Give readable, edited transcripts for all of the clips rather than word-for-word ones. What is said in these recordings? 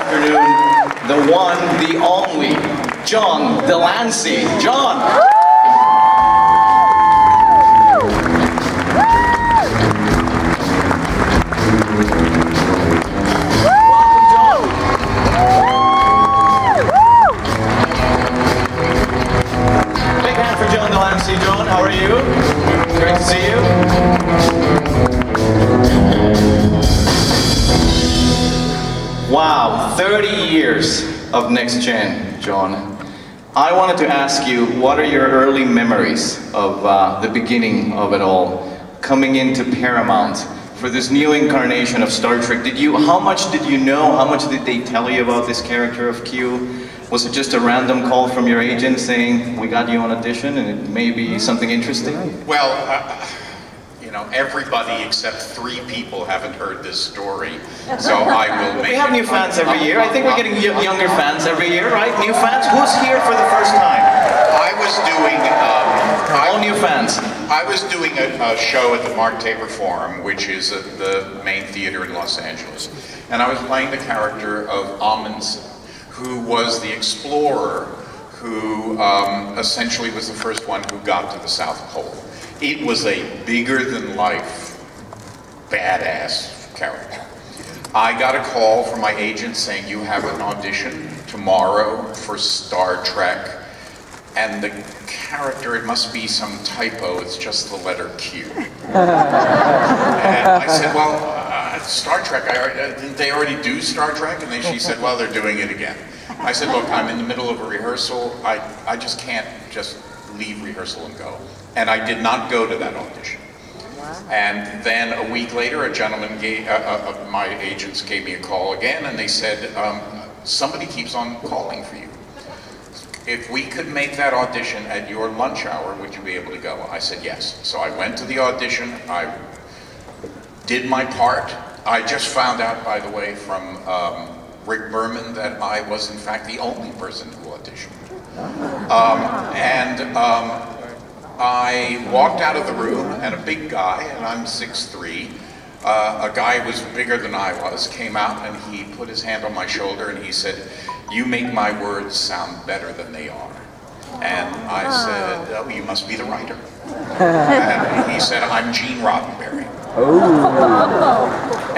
afternoon, the one, the only, John DeLancie. John! John, how are you? Great to see you. Wow, 30 years of Next Gen, John. I wanted to ask you, what are your early memories of the beginning of it all, coming into Paramount for this new incarnation of Star Trek? How much did you know? How much did they tell you about this character of Q? Was it just a random call from your agent saying, we got you on audition and it may be something interesting? Well, you know, everybody except 3 people haven't heard this story, so I will make We have new fans every year. I think we're getting younger fans every year, right? New fans? Who's here for the first time? I was doing... all new fans. I was doing a show at the Mark Taper Forum, which is the main theater in Los Angeles, and I was playing the character of Amundsen, who was the explorer who essentially was the first one who got to the South Pole. It was a bigger-than-life, badass character. I got a call from my agent saying, you have an audition tomorrow for Star Trek, and the character, it must be some typo, it's just the letter Q. And I said, well, Star Trek, didn't they already do Star Trek? And then she said, well, they're doing it again. I said, look, I'm in the middle of a rehearsal. I just can't just leave rehearsal and go. And I did not go to that audition. And then a week later, a gentleman my agents gave me a call again, and they said, somebody keeps on calling for you. If we could make that audition at your lunch hour, would you be able to go? I said yes. So I went to the audition. I did my part. I just found out, by the way, from Rick Berman that I was, in fact, the only person who auditioned. I walked out of the room, and a big guy, and I'm 6'3", a guy who was bigger than I was, came out and he put his hand on my shoulder and he said, you make my words sound better than they are. And I said, oh, you must be the writer. And he said, I'm Gene Roddenberry.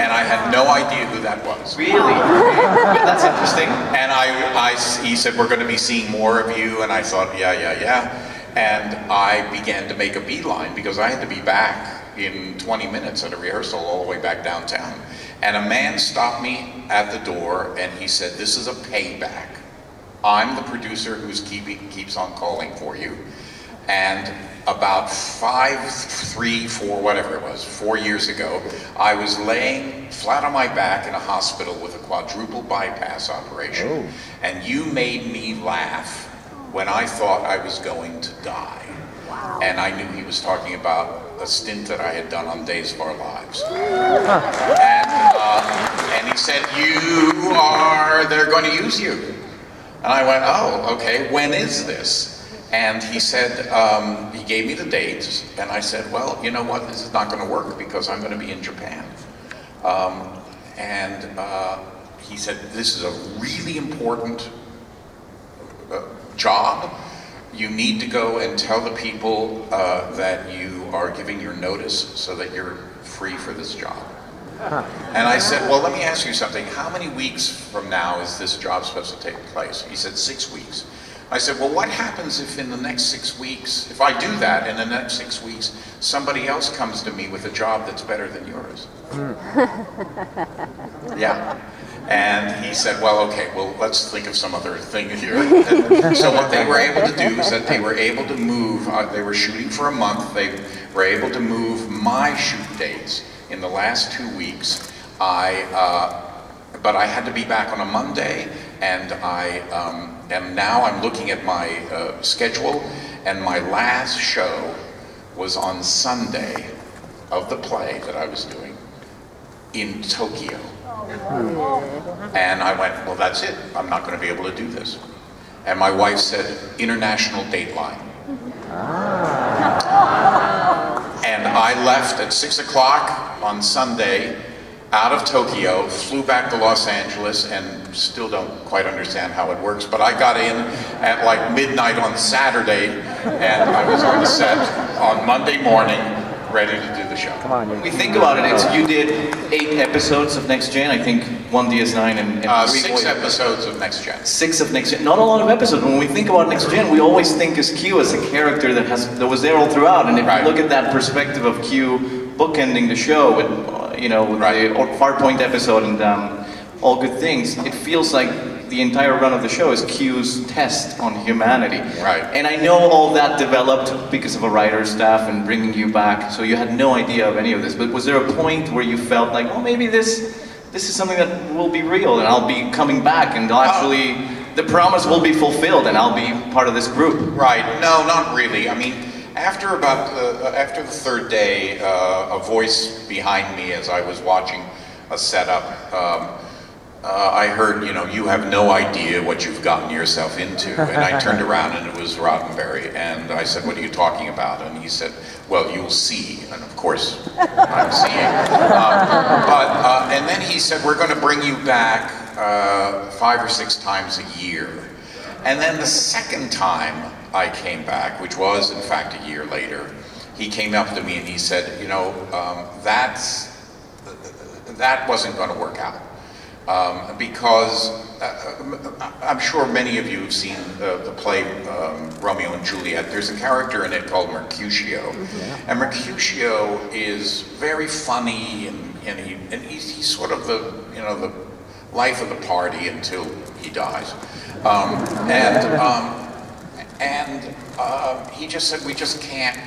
And I had no idea who that was. Really? That's interesting. And he said, we're going to be seeing more of you. And I thought, yeah. And I began to make a beeline because I had to be back in 20 minutes at a rehearsal all the way back downtown. And a man stopped me at the door and he said, this is a payback. I'm the producer who's keeps on calling for you. And about 4 years ago, I was laying flat on my back in a hospital with a quadruple bypass operation. Oh. And you made me laugh when I thought I was going to die. Wow. And I knew he was talking about a stint that I had done on Days of Our Lives. And he said, they're going to use you. And I went, oh, okay, when is this? And he said, he gave me the dates, and I said, well, you know what, this is not going to work because I'm going to be in Japan. He said, this is a really important job. You need to go and tell the people that you are giving your notice so that you're free for this job. And I said, well, let me ask you something. How many weeks from now is this job supposed to take place? He said, 6 weeks. I said, well, what happens if in the next 6 weeks, if I do that, in the next 6 weeks, somebody else comes to me with a job that's better than yours? Yeah. And he said, well, okay, well, let's think of some other thing here. So what they were able to do is that they were able to move, they were shooting for a month, they were able to move my shoot dates in the last 2 weeks. But I had to be back on a Monday, and now I'm looking at my schedule, and my last show was on Sunday of the play that I was doing in Tokyo. And I went, well, that's it. I'm not going to be able to do this. And my wife said, international dateline. And I left at 6 o'clock on Sunday, out of Tokyo, flew back to Los Angeles, and still don't quite understand how it works, but I got in at like midnight on Saturday, and I was on the set on Monday morning, ready to do the show. Come on, when we think about it, you did 8 episodes of Next Gen, I think 1 DS9 and 3 6 episodes of Next Gen. 6 of Next Gen. Not a lot of episodes. When we think about Next Gen, we always think of Q as a character that was there all throughout. And if you look at that perspective of Q bookending the show with, with the Farpoint episode and All Good Things, it feels like the entire run of the show is Q's test on humanity. Right. And I know all that developed because of a writer's staff and bringing you back, so you had no idea of any of this. But was there a point where you felt like, well, maybe this is something that will be real, and I'll be coming back, and the promise will be fulfilled, and I'll be part of this group? Right. No, not really. I mean, after the third day, a voice behind me as I was watching a setup, I heard, you have no idea what you've gotten yourself into. And I turned around and it was Roddenberry. And I said, what are you talking about? And he said, well, you'll see. And of course, I'm seeing. And then he said, we're going to bring you back 5 or 6 times a year. And then the second time I came back, which was in fact a year later, he came up to me and he said, that wasn't going to work out. Because I'm sure many of you have seen the play Romeo and Juliet. There's a character in it called Mercutio, and Mercutio is very funny, and he's sort of the life of the party until he dies. He just said, we just can't.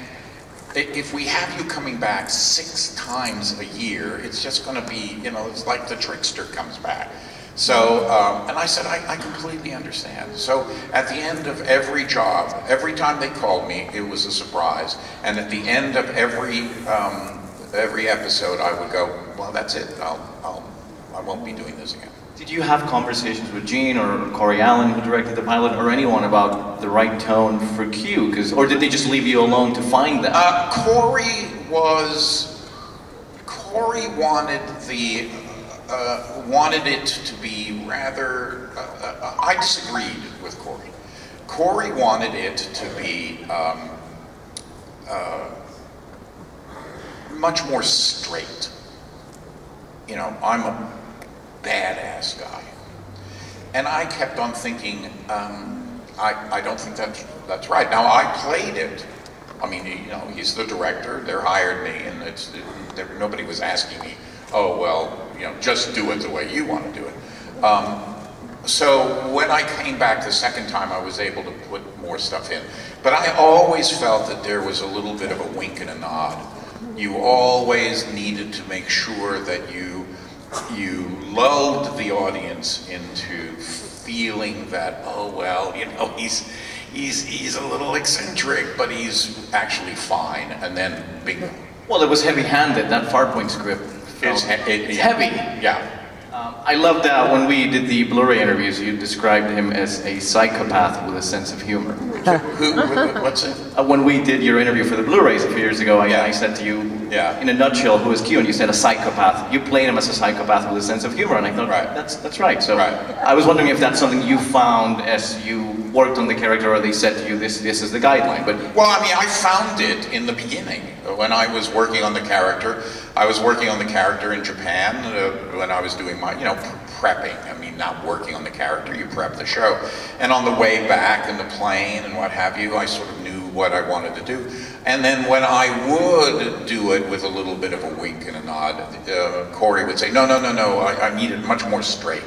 If we have you coming back 6 times a year, it's just going to be, it's like the trickster comes back. So, and I said, I completely understand. So at the end of every job, every time they called me, it was a surprise. And at the end of every episode, I would go, well, that's it. I won't be doing this again. Did you have conversations with Gene or Corey Allen, who directed the pilot, or anyone about the right tone for Q? Or did they just leave you alone to find that? Corey wanted it to be rather. I disagreed with Corey. Corey wanted it to be much more straight. I'm a badass guy, and I kept on thinking, I don't think that's right. Now I played it. I mean, he's the director. They hired me, and nobody was asking me, oh well, just do it the way you want to do it. So when I came back the second time, I was able to put more stuff in. But I always felt that there was a little bit of a wink and a nod. You always needed to make sure that you lulled the audience into feeling that, oh well, he's a little eccentric, but he's actually fine, and then bingo. Well, it was heavy-handed. That Farpoint script. It's heavy. Yeah. I loved that when we did the Blu-ray interviews, you described him as a psychopath with a sense of humor. What's it? When we did your interview for the Blu-rays a few years ago, I said to you, in a nutshell, who is Q? And you said a psychopath. You played him as a psychopath with a sense of humor, and I thought, that's right. So I was wondering if that's something you found as you worked on the character, or they said to you, this is the guideline. But well, I mean, I found it in the beginning. When I was working on the character, I was working on the character in Japan when I was doing my, prepping. I mean, not working on the character, you prep the show. And on the way back in the plane and what have you, I sort of knew what I wanted to do. And then when I would do it with a little bit of a wink and a nod, Corey would say, no, I need it much more straight.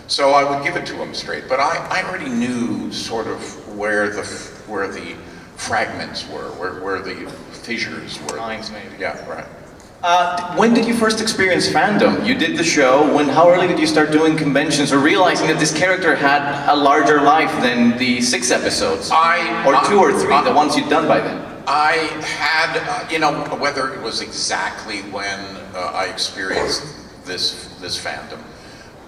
So I would give it to him straight. But I already knew sort of where the fragments were, where the fissures were. Lines, maybe. Yeah, right. When did you first experience fandom? You did the show. How early did you start doing conventions or realizing that this character had a larger life than the 6 episodes? Or 2 or 3, the ones you'd done by then? I had, whether it was exactly when I experienced this fandom,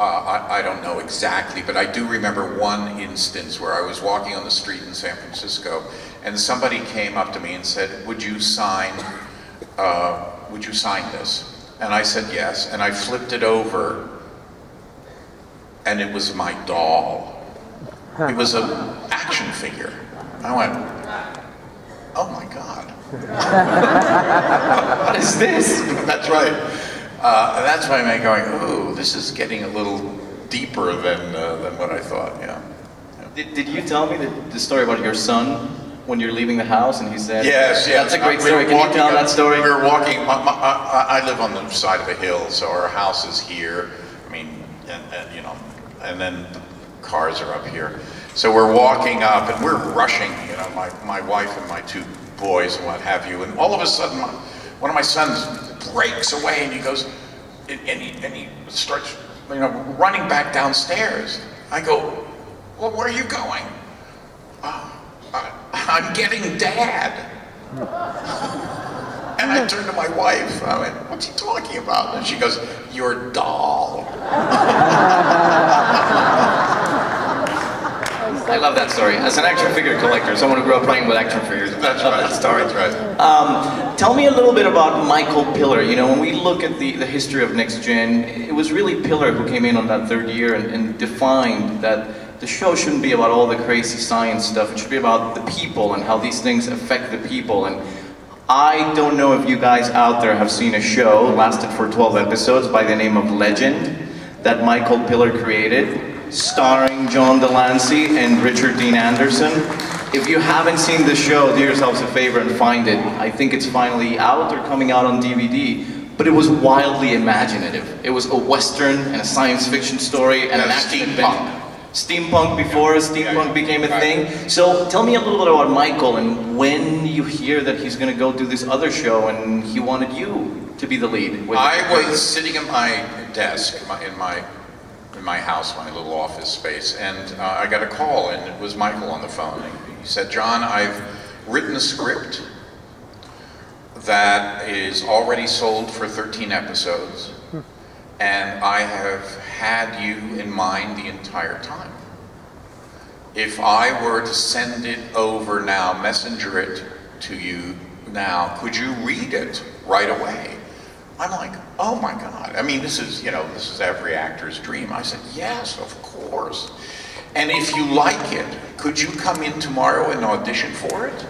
I don't know exactly, but I do remember one instance where I was walking on the street in San Francisco, and somebody came up to me and said, would you sign this? And I said, yes. And I flipped it over, and it was my doll. It was an action figure. I went, oh my God. What is this? That's right. And that's why I'm going, ooh, this is getting a little deeper than what I thought, yeah. Did you tell me the story about your son when you're leaving the house and he said, yes, that's a great story, can you tell that story? We were walking, I live on the side of a hill, so our house is here, I mean, and you know, and then the cars are up here. So we're walking up and we're rushing, you know, my wife and my two boys and what have you, and all of a sudden one of my sons breaks away and he goes, and he starts, you know, running back downstairs. I go, well, where are you going? I'm getting Dad. And I turned to my wife, I went, what's he talking about? And she goes, your doll. I love that story. As an action figure collector, someone who grew up playing with action figures, That's I love right. that story. That's right. Tell me a little bit about Michael Piller. You know, when we look at the history of Next Gen, it was really Piller who came in on that third year and defined that the show shouldn't be about all the crazy science stuff. It should be about the people and how these things affect the people. And I don't know if you guys out there have seen a show, lasted for 12 episodes, by the name of Legend, that Michael Piller created, starring John DeLancie and Richard Dean Anderson. If you haven't seen the show, do yourselves a favor and find it. I think it's finally out or coming out on DVD, but it was wildly imaginative. It was a Western and a science fiction story and an action adventure. Steampunk before steampunk became a thing. So tell me a little bit about Michael and when you hear that he's going to go do this other show and he wanted you to be the lead. I was sitting at my desk in my house, my little office space, and I got a call, and it was Michael on the phone. He said, John, I've written a script that is already sold for 13 episodes, and I have had you in mind the entire time. If I were to send it over now, messenger it to you now, could you read it right away? I'm like, oh my God. I mean, this is, you know, this is every actor's dream. I said, yes, of course. And if you like it, could you come in tomorrow and audition for it?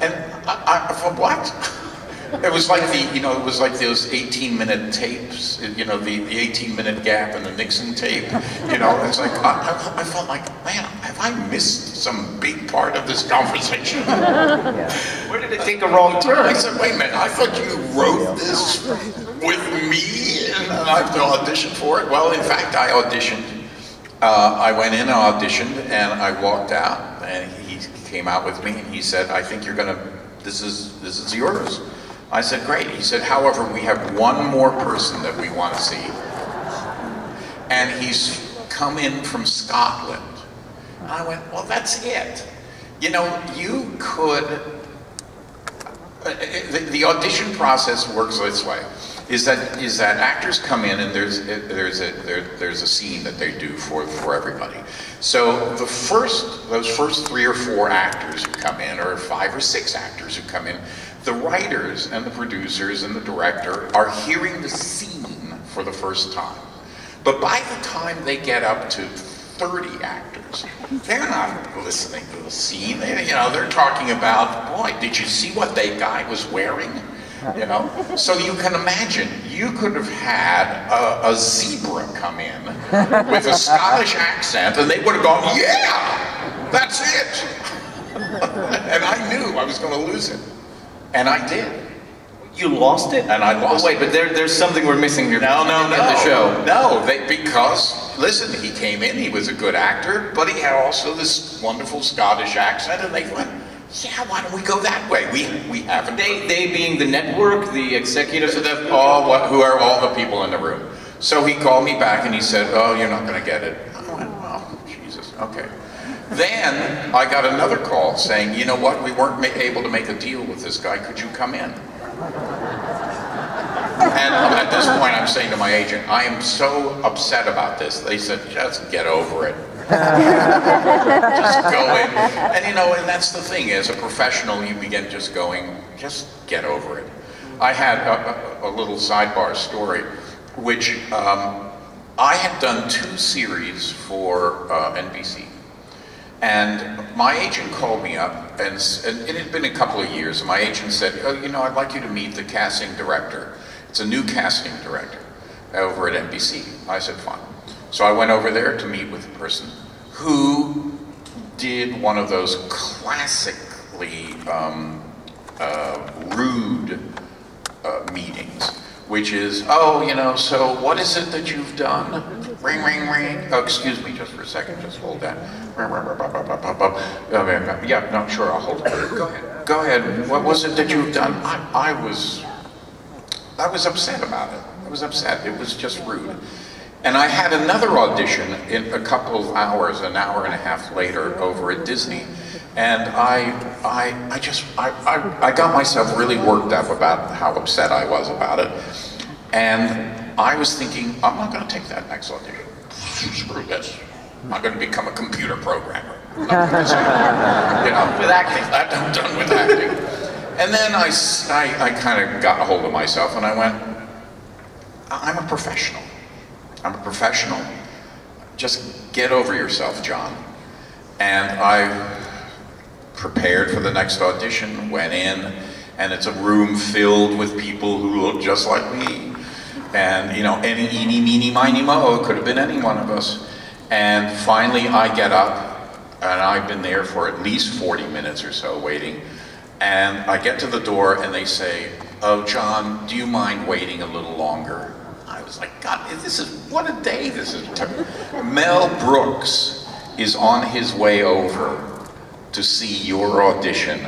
And for what? It was like the, you know, it was like those 18-minute tapes, you know, the 18-minute gap in the Nixon tape, you know, it's like, I felt like, man, have I missed some big part of this conversation? Where did it take a wrong turn? I said, wait a minute, I thought you wrote this with me and I have to audition for it? Well, in fact, I auditioned. I went in and auditioned and I walked out and he came out with me and he said, I think you're gonna, this is yours. I said, great. He said, however, we have one more person that we want to see. And he's come in from Scotland. And I went, well, that's it. You know, you could, the audition process works this way, is that actors come in and there's a scene that they do for everybody. So those first 3 or 4 actors who come in, or 5 or 6 actors who come in, the writers and the producers and the director are hearing the scene for the first time. But by the time they get up to 30 actors, they're not listening to the scene. They're talking about, boy, did you see what that guy was wearing? You know, so you can imagine, you could have had a zebra come in with a Scottish accent, and they would have gone, yeah, that's it. And I knew I was going to lose it. And I did. You lost it? And I lost it. Wait, but there's something we're missing here. No. The show. No, because, listen, he came in, he was a good actor, but he had also this wonderful Scottish accent, and they went, yeah, why don't we go that way? We haven't. They being the network, the executives, who are all the people in the room. So he called me back and he said, oh, you're not going to get it. I went, oh, Jesus, okay. Then I got another call saying, you know what, we weren't able to make a deal with this guy, could you come in? And at this point I'm saying to my agent, I am so upset about this. They said, just get over it. Just go in. And you know, and that's the thing, as a professional, you begin just going, just get over it. I had a little sidebar story, which I had done 2 series for NBC. And my agent called me up, and it had been a couple of years, and my agent said, oh, you know, I'd like you to meet the casting director. It's a new casting director over at NBC. I said, fine. So I went over there to meet with the person who did one of those classically rude meetings, which is, oh, you know, so what is it that you've done? Ring, ring, ring. Oh, excuse me, just for a second, just hold that. Yeah, no, sure, I'll hold it. Go ahead. Go ahead. What was it that you've done? I was upset about it. I was upset. It was just rude. And I had another audition in a couple of hours, an hour and a half later, over at Disney. And I got myself really worked up about how upset I was about it. And I was thinking, I'm not going to take that next audition. Screw this. I'm not going to become a computer programmer. You know, with acting. I'm done with acting. And then I kind of got a hold of myself and I went, I'm a professional. I'm a professional. Just get over yourself, John. And I prepared for the next audition, went in, and it's a room filled with people who look just like me. And, you know, any, eeny, meeny, miny, mo, it could have been any one of us. And finally I get up, and I've been there for at least 40 minutes or so waiting. And I get to the door and they say, oh, John, do you mind waiting a little longer? I was like, God, this is, what a day this is. Mel Brooks is on his way over to see your audition,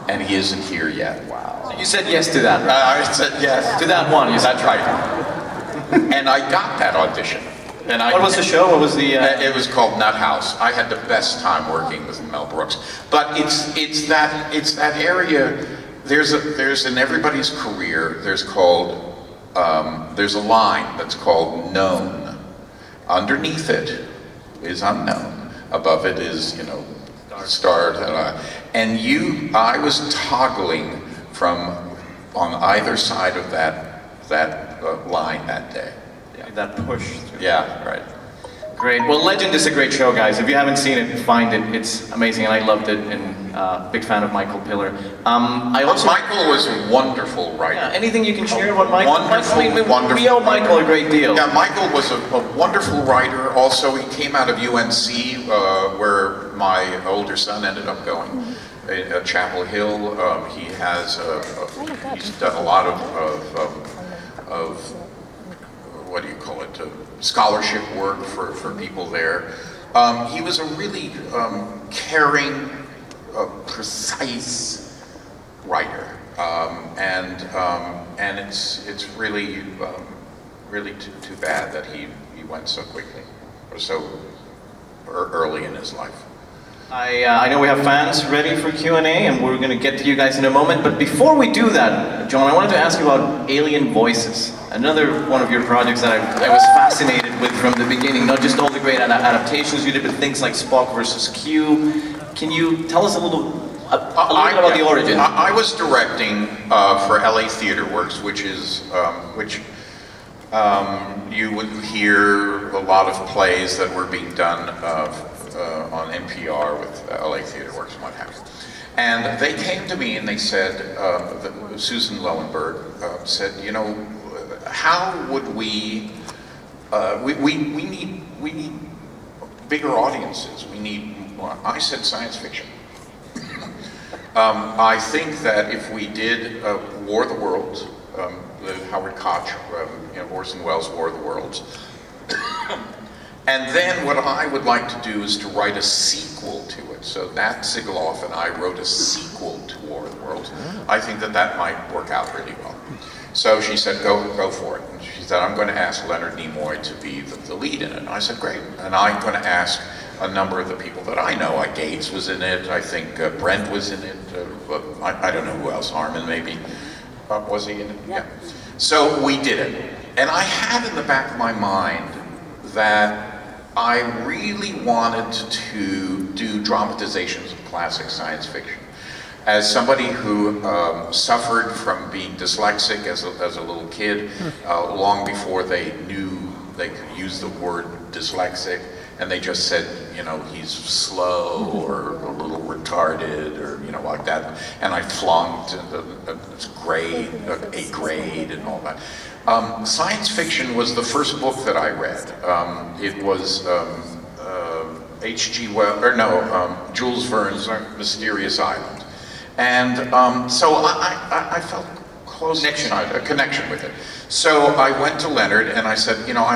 and he isn't here yet. Wow. So you said yes to that, right? I said yes. To that one, you said. That's right. And I got that audition. And what was the show? What was the... It was called Nut House. I had the best time working with Mel Brooks. But it's that area, there's in everybody's career, there's a line that's called known. Underneath it is unknown. Above it is, you know, starred. And I was toggling from on either side of that line that day. Yeah, that push. Yeah, right. Great. Well, Legend is a great show, guys. If you haven't seen it, find it. It's amazing, and I loved it. And big fan of Michael Piller. Michael was a wonderful writer. Yeah, anything you can share about Michael? Wonderful. We owe Michael a great deal. Yeah, Michael was a wonderful writer. Also, he came out of UNC, where my older son ended up going. At Chapel Hill. He's done a lot of what do you call it, scholarship work for people there. He was a really caring, precise writer, and it's really really too bad that he went so quickly or so early in his life. I know we have fans ready for Q&A, and we're going to get to you guys in a moment. But before we do that, John, I wanted to ask you about Alien Voices, another one of your projects that I was fascinated with from the beginning. Not just all the great adaptations you did, but things like Spock versus Q. Can you tell us a little bit about the origin? I was directing for LA Theater Works, which is you would hear a lot of plays that were being done on NPR with LA Theater Works and what have you. And they came to me and they said, Susan Lowenberg said, you know, how would we need bigger audiences. We need, I said science fiction. I think that if we did War of the Worlds, the Howard Koch, Orson Welles' War of the Worlds, and then what I would like to do is to write a sequel to it. So Nat Sigaloff and I wrote a sequel to War of the Worlds. I think that that might work out really well. So she said, go for it. And she said, I'm going to ask Leonard Nimoy to be the lead in it. And I said, great. And I'm going to ask a number of the people that I know. Gates was in it. I think Brent was in it. I don't know who else. Armin maybe. Was he in it? Yeah. So we did it. And I had in the back of my mind that I really wanted to do dramatizations of classic science fiction. As somebody who suffered from being dyslexic as a little kid, long before they knew they could use the word dyslexic, and they just said, you know, he's slow or a little retarded or, you know, like that. And I flunked a grade and all that. Science fiction was the first book that I read. It was H.G. Wells, or no, Jules Verne's Mysterious Island. And so I felt a connection with it. So I went to Leonard and I said, you know,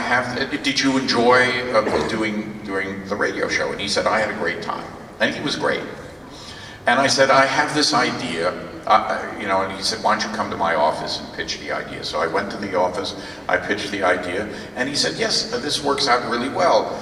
did you enjoy doing the radio show? And he said, I had a great time. And he was great. And I said, I have this idea, you know, and he said, why don't you come to my office and pitch the idea? So I went to the office, I pitched the idea, and he said, yes, this works out really well.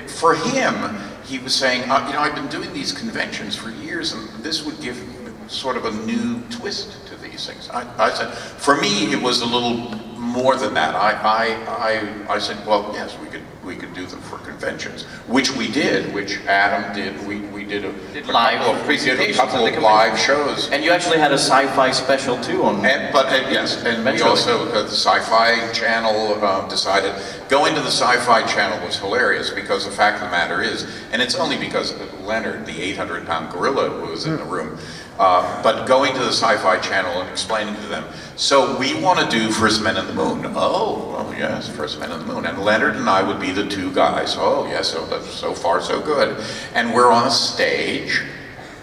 For him, he was saying, you know, I've been doing these conventions for years, and this would give sort of a new twist to these things. I said, for me, it was a little more than that. I said, well, yes, we could do them for conventions, which we did, which Adam did. We did a couple of live shows. And you actually had a sci-fi special too on. Yes, and we also the Sci-Fi Channel decided going to the Sci-Fi Channel was hilarious because the fact of the matter is, and it's only because Leonard, the 800-pound gorilla, was in the room. But going to the Sci-Fi Channel and explaining to them, so we want to do First Men in the Moon. Oh, yes, First Men in the Moon. And Leonard and I would be the two guys. Oh, yes, so far so good. And we're on a stage.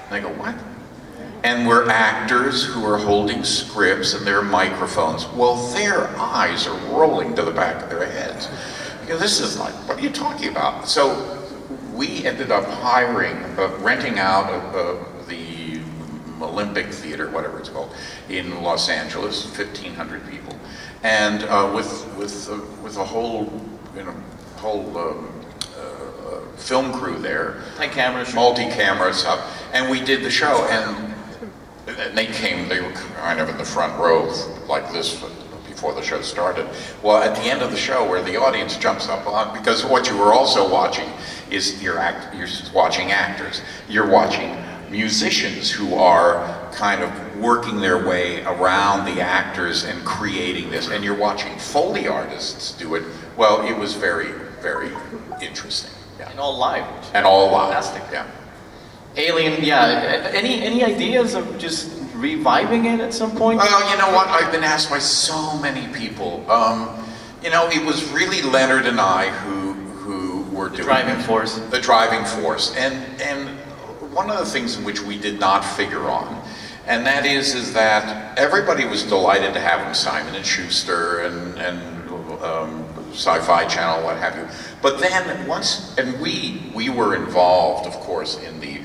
And they go, what? And we're actors who are holding scripts and their microphones. Well, their eyes are rolling to the back of their heads. Because this is like, what are you talking about? So we ended up renting out the Olympic Theater, whatever it's called, in Los Angeles, 1,500 people, and with a whole, you know, film crew there, multi-camera stuff, and we did the show, and they were kind of in the front row like this before the show started. Well, at the end of the show, where the audience jumps up on, because what you were also watching is you're watching actors, you're watching musicians who are kind of working their way around the actors and creating this, and you're watching Foley artists do it. Well, it was very, very interesting. Yeah. And all live. And all live. Fantastic. Yeah. Alien, yeah. Any ideas of just reviving it at some point? Well, you know what? I've been asked by so many people. You know, it was really Leonard and I who were doing driving force. The driving force. And one of the things in which we did not figure on, and that is that everybody was delighted to have him, Simon and Schuster and Sci-Fi Channel, what have you. But then we were involved, of course, in the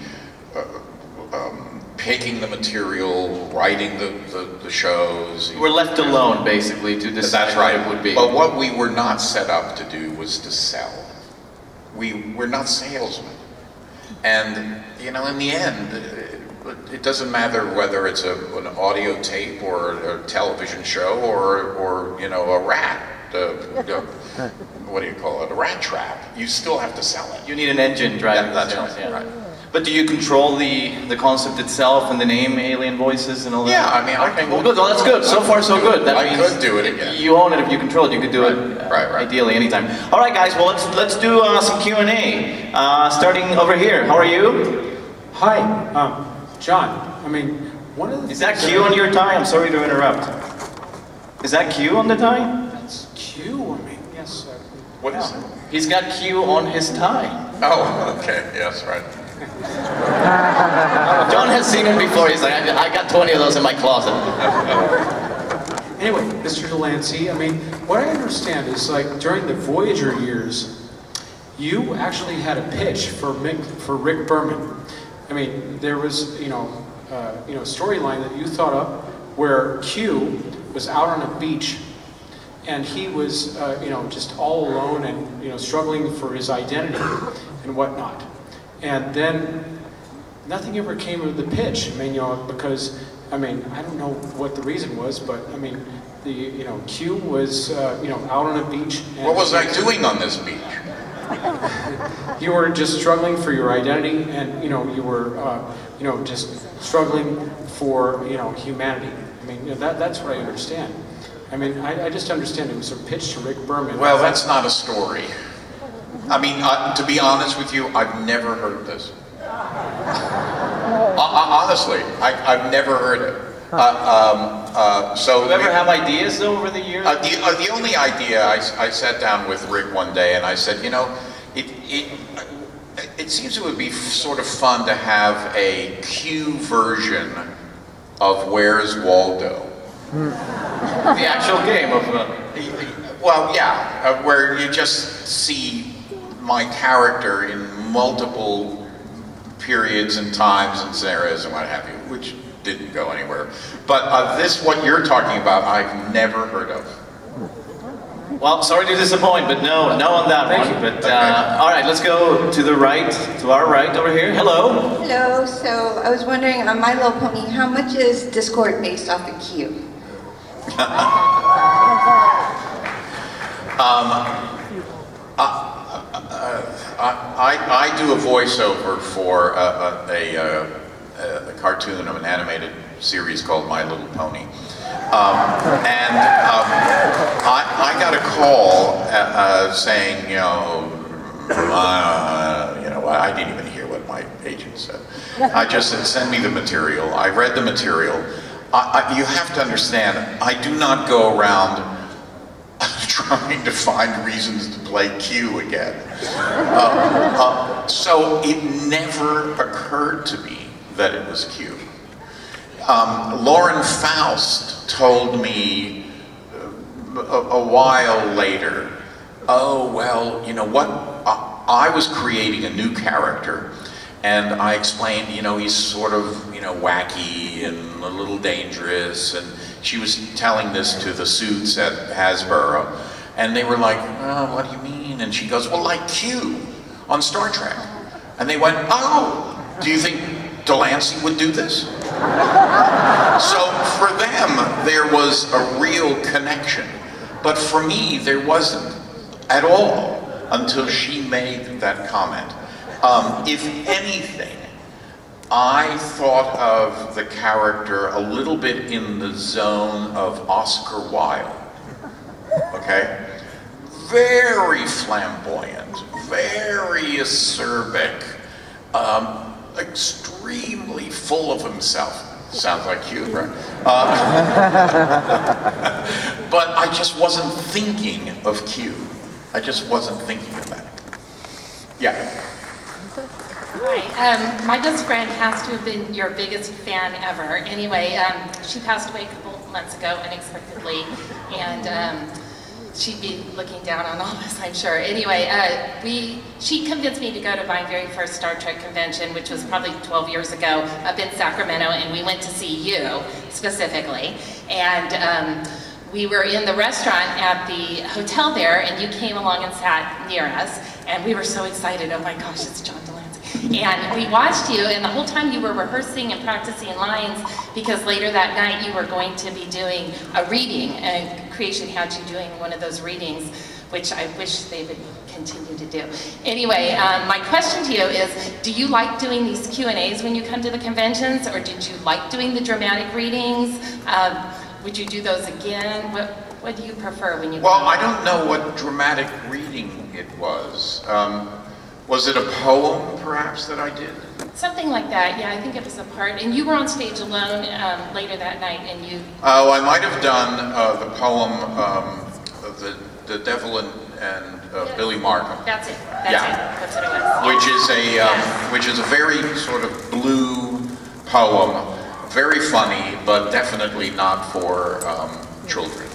picking the material, writing the shows. We're left alone, basically, to decide what it would be. But what we were not set up to do was to sell. We're not salesmen. And, you know, in the end, it doesn't matter whether it's an audio tape or a television show or you know, a rat, what do you call it, a rat trap. You still have to sell it. You need an engine driving. That's right. Yeah. Right. But do you control the concept itself and the name, Alien Voices, and all that? Yeah, I mean, okay, well, good. Well, that's good. So far, so good. That I means could do it again. You own it if you control it. You could do it ideally anytime. All right, guys. Well, let's do some Q&A. Starting over here. How are you? Hi, John. I mean, one of the is that Q on your tie? I'm sorry to interrupt. Is that Q on the tie? That's Q. I mean, yes. What is it? He's got Q on his tie. Oh, okay. Yes, right. John has seen him before. He's like, I got 20 of those in my closet. Anyway, Mr. DeLancie, I mean, what I understand is, like, during the Voyager years, you actually had a pitch for Rick Berman. I mean, there was, you know, storyline that you thought up where Q was out on a beach, and he was, you know, just all alone and, you know, struggling for his identity and whatnot. And then nothing ever came of the pitch. I mean, you know, because, I mean, I don't know what the reason was, but I mean, you know, Q was, you know, out on a beach. And what was I doing on this beach? You were just struggling for your identity, and you know, you were you know, just struggling for, you know, humanity. I mean, you know, that's what I understand. I mean, I just understand it was a pitch to Rick Berman. Well, that's not a story. I mean, to be honest with you, I've never heard this. Honestly, I've never heard it. So Do you ever have ideas though over the years? The only idea, I sat down with Rick one day and I said, you know, it seems it would be sort of fun to have a Q version of Where's Waldo. The actual game of... Well, yeah, where you just see my character in multiple periods and times and scenarios and what have you, which didn't go anywhere. But this, what you're talking about, I've never heard of. Well, sorry to disappoint, but no on that Thank one. you. But all right, let's go to the right, to our right over here. Hello. Hello, so I was wondering on My Little Pony, how much is Discord based off of Q? I do a voiceover for a cartoon of an animated series called My Little Pony. I got a call saying, you know, I didn't even hear what my agent said. I just said, send me the material. I read the material. You have to understand, I do not go around trying to find reasons to play Q again. So it never occurred to me that it was Q. Lauren Faust told me a while later, oh, well, you know what, I was creating a new character, and I explained, you know, he's sort of, you know, wacky and a little dangerous, and she was telling this to the suits at Hasbro, and they were like, oh, what do you mean? And she goes, well, like Q on Star Trek. And they went, oh, do you think DeLancie would do this? So for them, there was a real connection. But for me, there wasn't at all until she made that comment. If anything, I thought of the character a little bit in the zone of Oscar Wilde, okay? Very flamboyant, very acerbic, extremely full of himself. Sounds like you, right? But I just wasn't thinking of Q. I just wasn't thinking of that. Yeah. Hi, my best friend has to have been your biggest fan ever. Anyway, she passed away a couple months ago unexpectedly, and she'd be looking down on all this, I'm sure. Anyway, she convinced me to go to my very first Star Trek convention, which was probably 12 years ago, up in Sacramento, and we went to see you, specifically. And we were in the restaurant at the hotel there, and you came along and sat near us, and we were so excited. Oh my gosh, it's John DeLancie. And we watched you, and the whole time you were rehearsing and practicing lines, because later that night you were going to be doing a reading, and Creation had you doing one of those readings, which I wish they would continue to do. Anyway, my question to you is, do you like doing these Q&As when you come to the conventions, or did you like doing the dramatic readings? Would you do those again? What do you prefer when you Well, I don't know what dramatic reading it was. Was it a poem, perhaps, that I did? Something like that, yeah, I think it was a part. And you were on stage alone later that night, and you... Oh, I might have done the poem, The Devil and Billy Markham. That's it, Yeah. that's what it was. Which is a very sort of blue poem, very funny, but definitely not for children.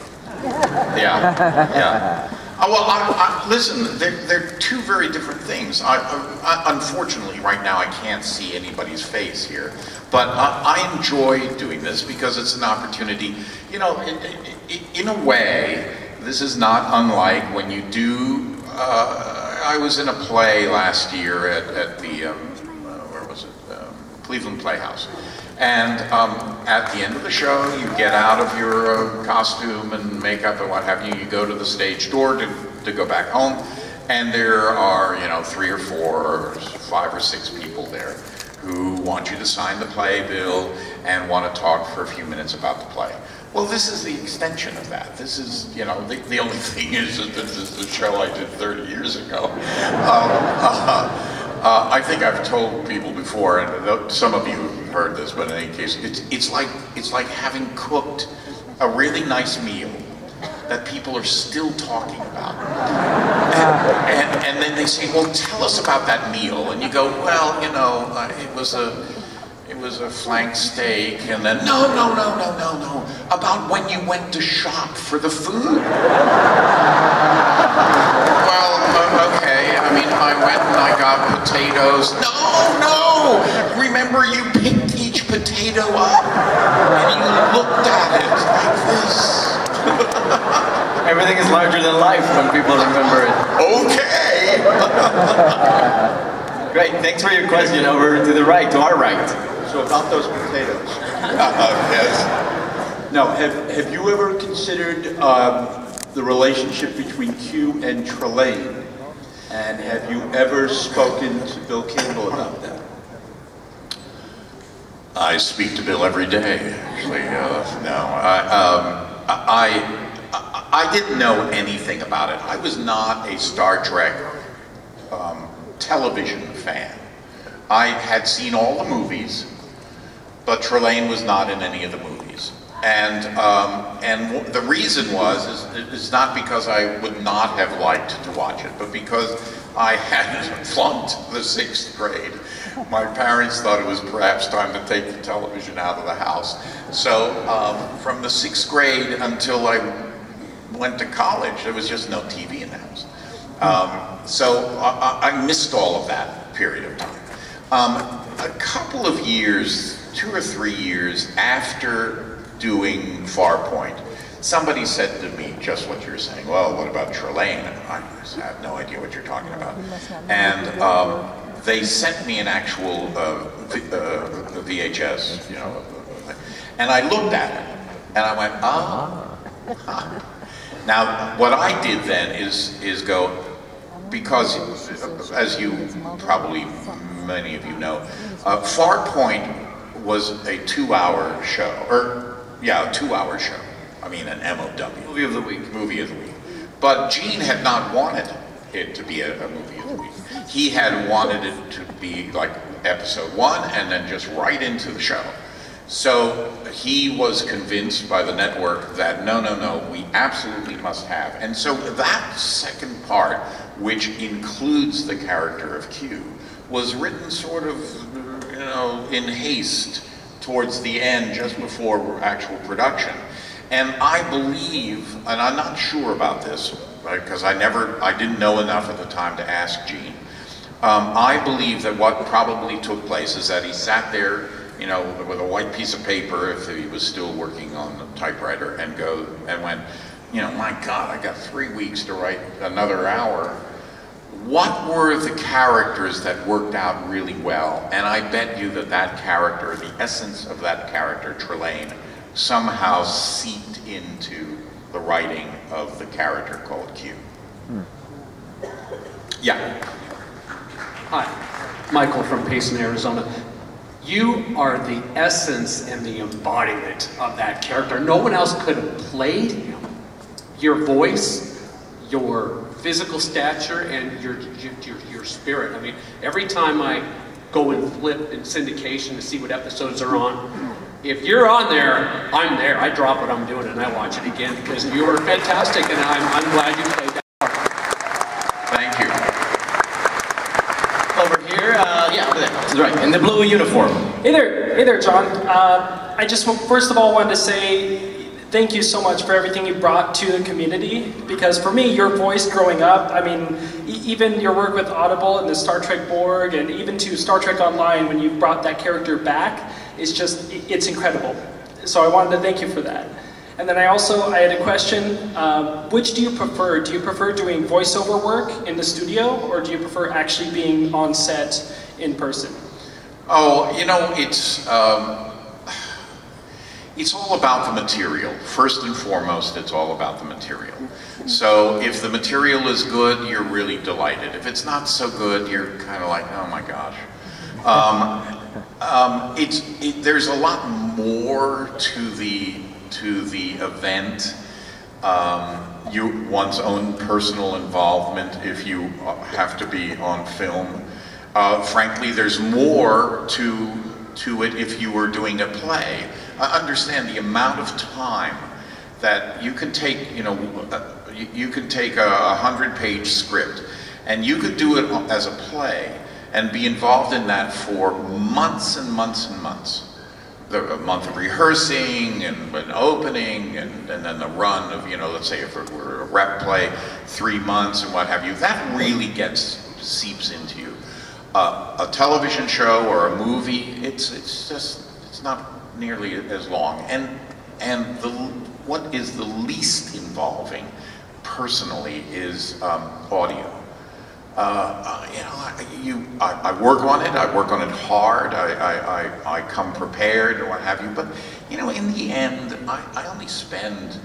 Yeah. Oh, well, listen, they're two very different things. Unfortunately, right now, I can't see anybody's face here. But I enjoy doing this because it's an opportunity. You know, in a way, this is not unlike when you do... I was in a play last year at the, where was it? Cleveland Playhouse. And at the end of the show, you get out of your costume and makeup and what have you. You go to the stage door to go back home, and there are, you know, 3 or 4 or 5 or 6 people there who want you to sign the playbill and want to talk for a few minutes about the play. Well, this is the extension of that. This is, you know, the only thing is that this is the show I did 30 years ago. I think I've told people before, and some of you have heard this, but in any case, it's like having cooked a really nice meal that people are still talking about. And then they say, well, tell us about that meal. And you go, well, you know, it was a flank steak, and then, no, about when you went to shop for the food. Well, okay, I mean, I went and I got potatoes. No, remember you picked each potato up, and you looked at it like this. Everything is larger than life when people remember it. Okay. Great, thanks for your question. Over to the right, to our right. So about those potatoes. Yes. Now, have you ever considered the relationship between Q and Trelane? And have you ever spoken to Bill Campbell about that? I speak to Bill every day, actually. I didn't know anything about it. I was not a Star Trek television fan. I had seen all the movies, but Trelane was not in any of the movies. And the reason was, it's not because I would not have liked to watch it, but because I had flunked the 6th grade. My parents thought it was perhaps time to take the television out of the house. So from the 6th grade until I went to college, there was just no TV in the house. So I missed all of that period of time. A couple of years, 2 or 3 years after doing Farpoint, somebody said to me just what you're saying. Well, what about Trelane? I have no idea what you're talking about. And they sent me an actual VHS, you know, and I looked at it, and I went, Now, what I did then is go, because as you probably, many of you know, Farpoint was a 2-hour show, or yeah, a 2-hour show. I mean, an MOW. Movie of the week. Movie of the week. But Gene had not wanted it to be a movie of the week. He had wanted it to be like episode 1 and then just right into the show. So he was convinced by the network that no, we absolutely must have. And so that second part, which includes the character of Q, was written sort of, you know, in haste towards the end, just before actual production. And I believe, and I'm not sure about this, right, because I didn't know enough at the time to ask Gene. I believe that what probably took place is that he sat there, you know, with a white piece of paper, if he was still working on the typewriter, and went, you know, my God, I got 3 weeks to write another hour. What were the characters that worked out really well? And I bet you that character, the essence of that character, Trelane, somehow seeped into the writing of the character called Q. Yeah. Hi, Michael from Payson, Arizona. You are the essence and the embodiment of that character. No one else could have played him. Your voice, your physical stature, and your spirit. I mean, every time I go and flip in syndication to see what episodes are on, if you're on there, I'm there. I drop what I'm doing and I watch it again because you were fantastic, and I'm glad you played that part. Thank you. Over here, yeah, over there. That's right, in the blue uniform. Hey there, John. I just first of all wanted to say thank you so much for everything you brought to the community, because for me, your voice growing up, I mean, even your work with Audible and the Star Trek Borg, and even to Star Trek Online, when you brought that character back, it's incredible. So I wanted to thank you for that. And then I had a question. Which do you prefer? Do you prefer doing voiceover work in the studio, or do you prefer actually being on set in person? Oh, you know, it's all about the material. First and foremost, it's all about the material. So if the material is good, you're really delighted. If it's not so good, you're kind of like, oh my gosh. There's a lot more to the event. One's own personal involvement if you have to be on film. Frankly, there's more to it if you were doing a play. Understand the amount of time that you can take, you can take a 100-page script and you could do it as a play and be involved in that for months and months and months. A month of rehearsing and an opening and then the run of, let's say if it were a rep play, 3 months and what have you, that really seeps into you. A television show or a movie, it's not nearly as long. And what is the least involving personally is audio. I work on it. I work on it hard. I come prepared or what have you. But in the end, I only spend,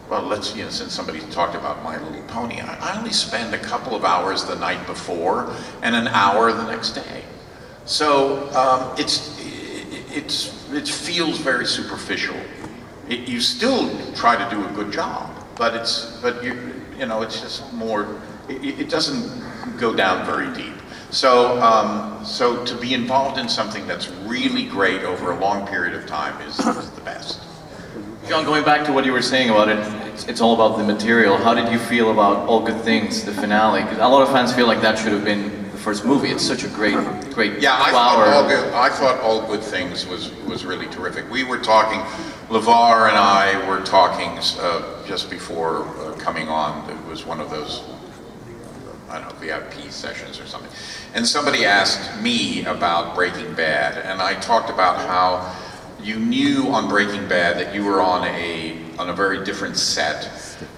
well, since somebody talked about My Little Pony, I only spend a couple of hours the night before and an hour the next day. So it feels very superficial. You still try to do a good job, but it's just more. It doesn't go down very deep. So to be involved in something that's really great over a long period of time is the best. John, going back to what you were saying about it, it's all about the material. How did you feel about All Good Things, the finale? Because a lot of fans feel like that should have been the first movie. It's such a great yeah, flower. I thought All Good Things was really terrific. We were talking, LeVar and I were talking just before coming on. It was one of those, I don't know, VIP sessions or something. And somebody asked me about Breaking Bad, and I talked about how you knew on Breaking Bad that you were on a very different set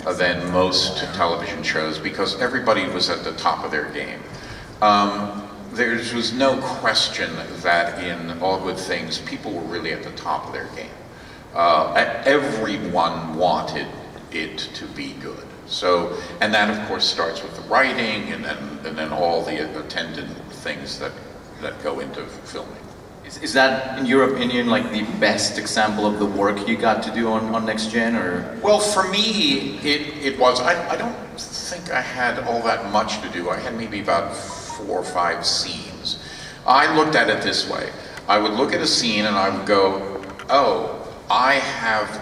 than most television shows because everybody was at the top of their game. There was no question that in All Good Things, people were really at the top of their game. Everyone wanted it to be good. So, and that of course starts with the writing and then all the attendant things that go into filming. Is that, in your opinion, like the best example of the work you got to do on Next Gen, or? Well, for me, it was. I don't think I had all that much to do. I had maybe about 4 or 5 scenes. I looked at it this way. I would look at a scene and I would go, oh, I have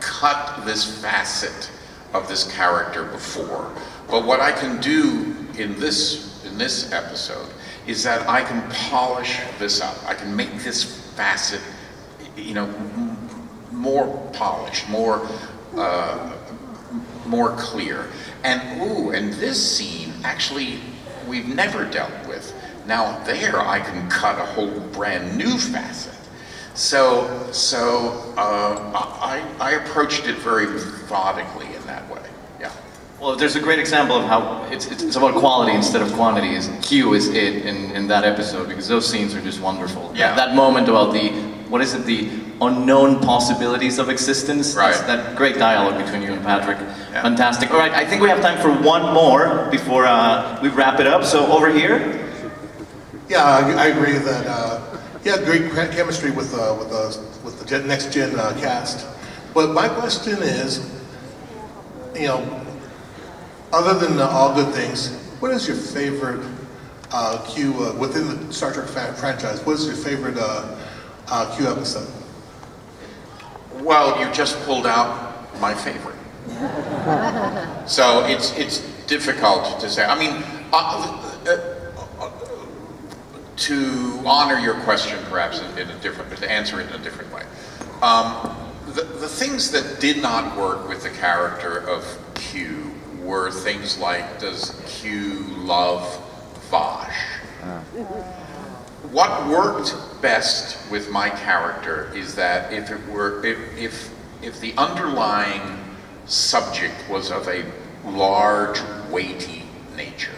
cut this facet of this character before, but what I can do in this episode is that I can polish this up. I can make this facet, more polished, more clear. And this scene, actually, we've never dealt with. Now there, I can cut a whole brand new facet. So I approached it very methodically in that way. Yeah. Well, there's a great example of how it's about quality instead of quantity. Q is it in that episode, because those scenes are just wonderful. Yeah. That moment about the unknown possibilities of existence. Right. That great dialogue between you and Patrick. Yeah. Fantastic. All right, I think we have time for one more before we wrap it up. So over here. Yeah, I agree that he had great chemistry with the Next Gen cast. But my question is, other than All Good Things, what is your favorite Q within the Star Trek franchise? What is your favorite Q episode? Well, you just pulled out my favorite. So it's difficult to say. I mean, to honor your question perhaps to answer it in a different way. The things that did not work with the character of Q were things like, does Q love Vash? What worked best with my character is that if the underlying subject was of a large, weighty nature,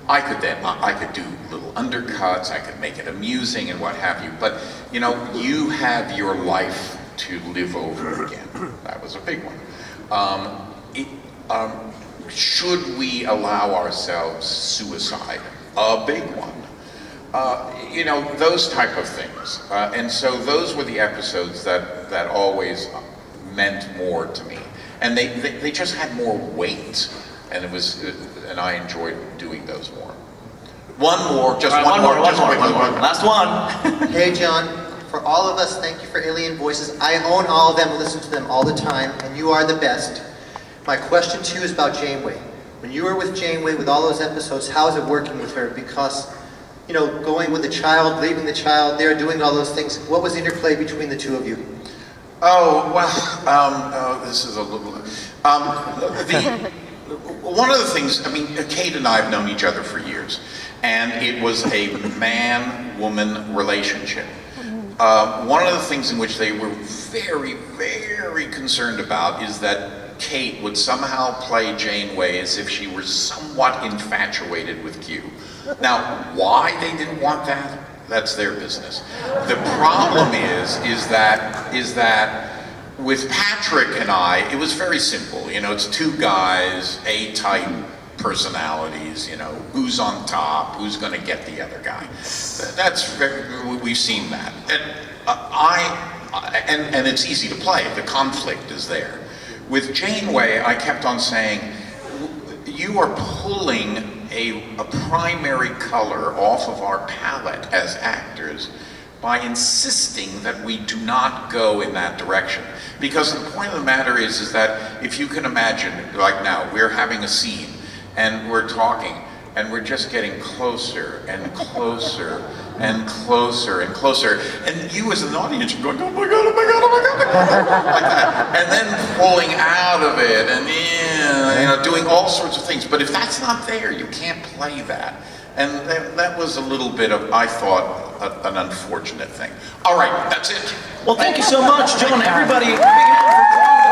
I could do little undercuts, I could make it amusing and what have you, but you have your life to live over again. That was a big one. Should we allow ourselves suicide? A big one. You know, those type of things. And so those were the episodes that always meant more to me. And they just had more weight. And and I enjoyed doing those more. One more, just one more. Last one. Hey, John. For all of us, thank you for Alien Voices. I own all of them, listen to them all the time, and you are the best. My question to you is about Janeway. When you were with Janeway with all those episodes, how is it working with her? Because, you know, going with the child, leaving the child, they're doing all those things. What was the interplay between the two of you? Oh, well, this is a little... one of the things, I mean, Kate and I have known each other for years, and it was a man-woman relationship. One of the things in which they were very, very concerned about is that Kate would somehow play Janeway as if she were somewhat infatuated with Q. Now, why they didn't want that, that's their business. The problem is that with Patrick and I, it was very simple. You know, it's two guys, A-type personalities, you know, who's on top, who's going to get the other guy. That's, we've seen that. And, and it's easy to play, the conflict is there. With Janeway, I kept on saying, you are pulling a primary color off of our palette as actors by insisting that we do not go in that direction. Because the point of the matter is that if you can imagine, like now, we're having a scene, and we're talking, and we're just getting closer and closer and closer and closer. And you as an audience, you're going, oh my God, oh my God, oh my God, like that. And then pulling out of it, and you know, doing all sorts of things. But if that's not there, you can't play that. And that was a little bit of, I thought, an unfortunate thing. All right, that's it. Well, thank you so much, John. Everybody, big hand for John.